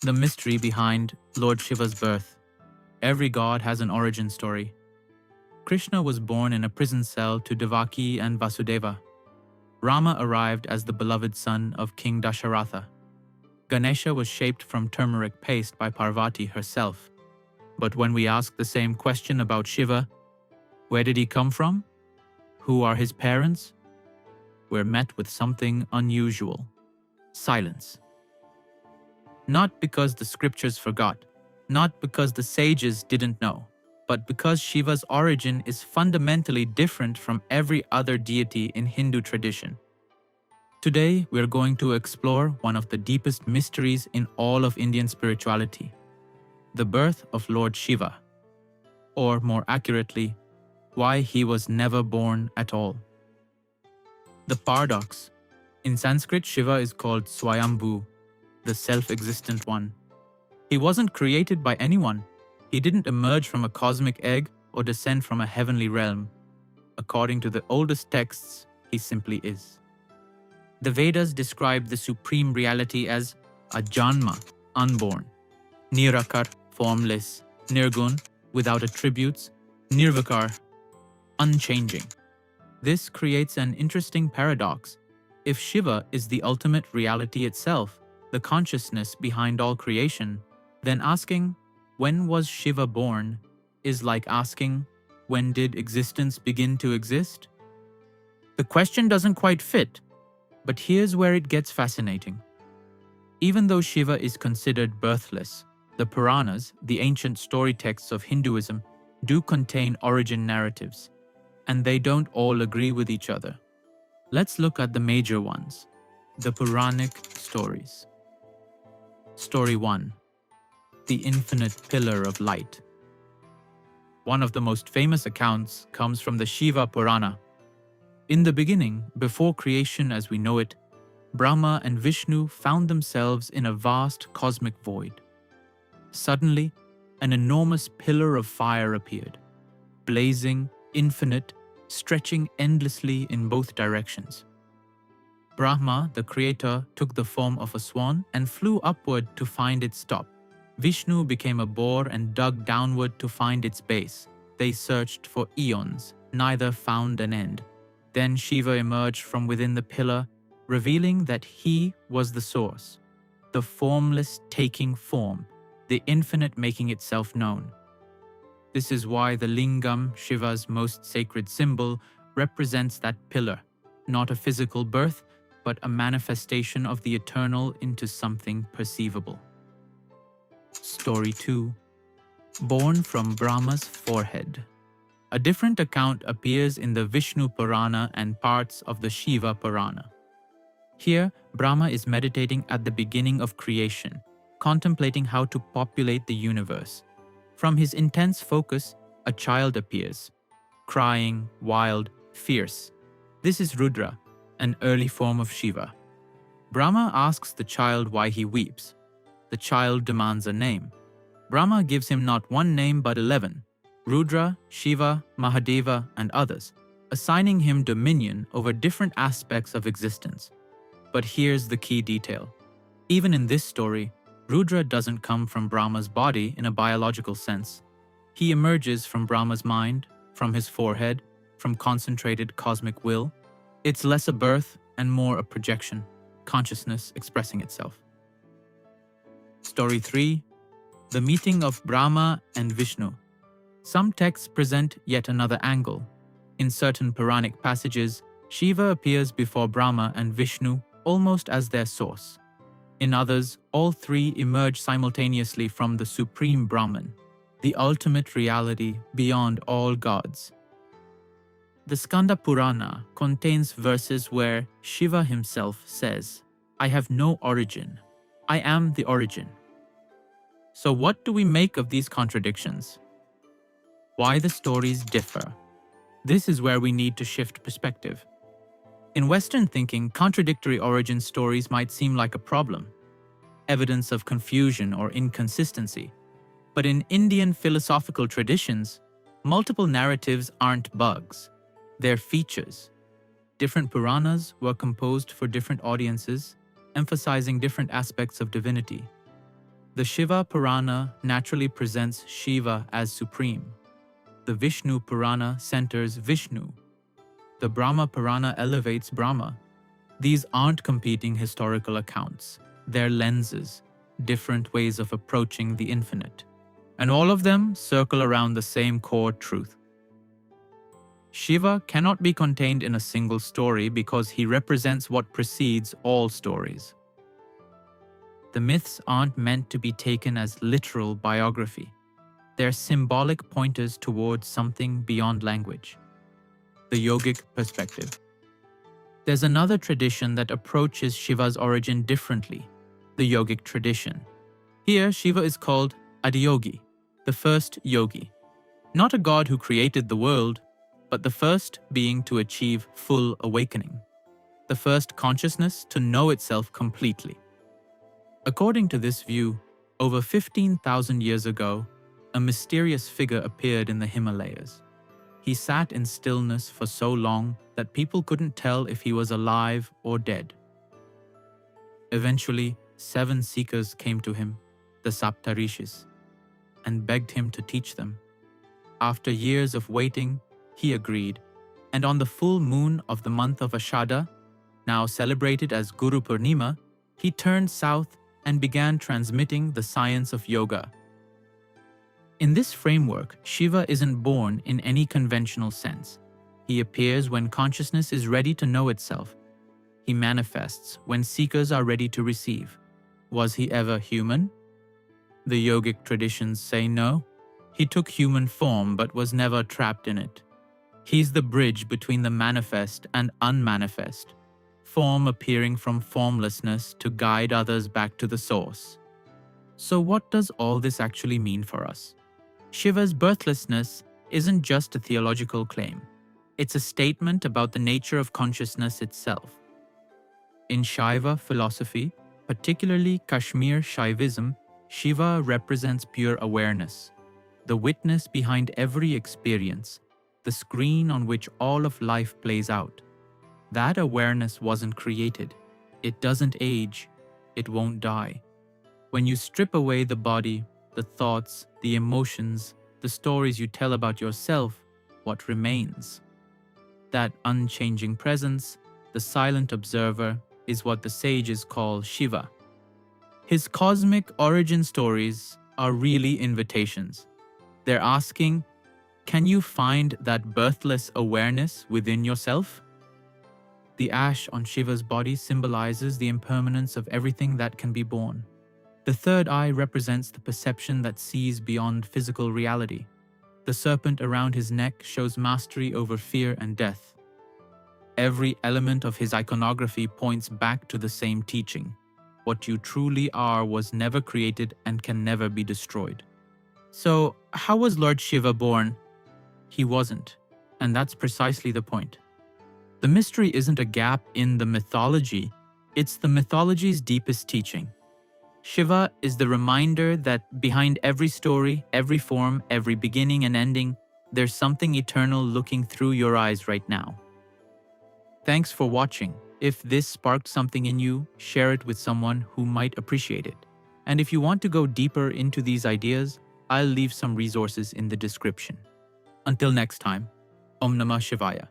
The mystery behind Lord Shiva's birth. Every god has an origin story. Krishna was born in a prison cell to Devaki and Vasudeva. Rama arrived as the beloved son of King Dasharatha. Ganesha was shaped from turmeric paste by Parvati herself. But when we ask the same question about Shiva, where did he come from? Who are his parents? We're met with something unusual: silence. Not because the scriptures forgot, not because the sages didn't know, but because Shiva's origin is fundamentally different from every other deity in Hindu tradition. Today, we're going to explore one of the deepest mysteries in all of Indian spirituality: the birth of Lord Shiva, or more accurately, why he was never born at all. The paradox. In Sanskrit, Shiva is called Swayambhu, the self-existent one. He wasn't created by anyone. He didn't emerge from a cosmic egg or descend from a heavenly realm. According to the oldest texts, he simply is. The Vedas describe the supreme reality as Ajanma, unborn; Nirakar, formless; Nirgun, without attributes; Nirvikar, unchanging. This creates an interesting paradox. If Shiva is the ultimate reality itself, the consciousness behind all creation, then asking, when was Shiva born, is like asking, when did existence begin to exist? The question doesn't quite fit, but here's where it gets fascinating. Even though Shiva is considered birthless, the Puranas, the ancient story texts of Hinduism, do contain origin narratives, and they don't all agree with each other. Let's look at the major ones, the Puranic stories. Story 1. The Infinite Pillar of Light. One of the most famous accounts comes from the Shiva Purana. In the beginning, before creation as we know it, Brahma and Vishnu found themselves in a vast cosmic void. Suddenly, an enormous pillar of fire appeared, blazing, infinite, stretching endlessly in both directions. Brahma, the creator, took the form of a swan and flew upward to find its top. Vishnu became a boar and dug downward to find its base. They searched for eons, neither found an end. Then Shiva emerged from within the pillar, revealing that he was the source, the formless taking form, the infinite making itself known. This is why the lingam, Shiva's most sacred symbol, represents that pillar, not a physical birth, but a manifestation of the eternal into something perceivable. Story 2. Born from Brahma's forehead. A different account appears in the Vishnu Purana and parts of the Shiva Purana. Here, Brahma is meditating at the beginning of creation, contemplating how to populate the universe. From his intense focus, a child appears, crying, wild, fierce. This is Rudra, an early form of Shiva. Brahma asks the child why he weeps. The child demands a name. Brahma gives him not one name but 11, Rudra, Shiva, Mahadeva, and others, assigning him dominion over different aspects of existence. But here's the key detail. Even in this story, Rudra doesn't come from Brahma's body in a biological sense. He emerges from Brahma's mind, from his forehead, from concentrated cosmic will. It's less a birth and more a projection, consciousness expressing itself. Story 3. The meeting of Brahma and Vishnu. Some texts present yet another angle. In certain Puranic passages, Shiva appears before Brahma and Vishnu almost as their source. In others, all three emerge simultaneously from the supreme Brahman, the ultimate reality beyond all gods. The Skanda Purana contains verses where Shiva himself says, "I have no origin. I am the origin." So what do we make of these contradictions? Why the stories differ? This is where we need to shift perspective. In Western thinking, contradictory origin stories might seem like a problem, evidence of confusion or inconsistency. But in Indian philosophical traditions, multiple narratives aren't bugs. They're features. Different Puranas were composed for different audiences, emphasizing different aspects of divinity. The Shiva Purana naturally presents Shiva as supreme. The Vishnu Purana centers Vishnu. The Brahma Purana elevates Brahma. These aren't competing historical accounts. They're lenses, different ways of approaching the infinite. And all of them circle around the same core truth. Shiva cannot be contained in a single story because he represents what precedes all stories. The myths aren't meant to be taken as literal biography. They're symbolic pointers towards something beyond language. The Yogic perspective. There's another tradition that approaches Shiva's origin differently, the Yogic tradition. Here, Shiva is called Adiyogi, the first yogi. Not a god who created the world, but the first being to achieve full awakening. The first consciousness to know itself completely. According to this view, over 15,000 years ago, a mysterious figure appeared in the Himalayas. He sat in stillness for so long that people couldn't tell if he was alive or dead. Eventually, 7 seekers came to him, the Saptarishis, and begged him to teach them. After years of waiting, he agreed, and on the full moon of the month of Ashada, now celebrated as Guru Purnima, he turned south and began transmitting the science of yoga. In this framework, Shiva isn't born in any conventional sense. He appears when consciousness is ready to know itself. He manifests when seekers are ready to receive. Was he ever human? The yogic traditions say no. He took human form but was never trapped in it. He's the bridge between the manifest and unmanifest, form appearing from formlessness to guide others back to the source. So what does all this actually mean for us? Shiva's birthlessness isn't just a theological claim. It's a statement about the nature of consciousness itself. In Shaiva philosophy, particularly Kashmir Shaivism, Shiva represents pure awareness, the witness behind every experience, the screen on which all of life plays out. That awareness wasn't created. It doesn't age. It won't die. When you strip away the body, the thoughts, the emotions, the stories you tell about yourself, what remains? That unchanging presence, the silent observer, is what the sages call Shiva. His cosmic origin stories are really invitations. They're asking, can you find that birthless awareness within yourself? The ash on Shiva's body symbolizes the impermanence of everything that can be born. The third eye represents the perception that sees beyond physical reality. The serpent around his neck shows mastery over fear and death. Every element of his iconography points back to the same teaching. What you truly are was never created and can never be destroyed. So, how was Lord Shiva born? He wasn't, and that's precisely the point. The mystery isn't a gap in the mythology, it's the mythology's deepest teaching. Shiva is the reminder that behind every story, every form, every beginning and ending, there's something eternal looking through your eyes right now. Thanks for watching. If this sparked something in you, share it with someone who might appreciate it. And if you want to go deeper into these ideas, I'll leave some resources in the description. Until next time, Om Namah Shivaya.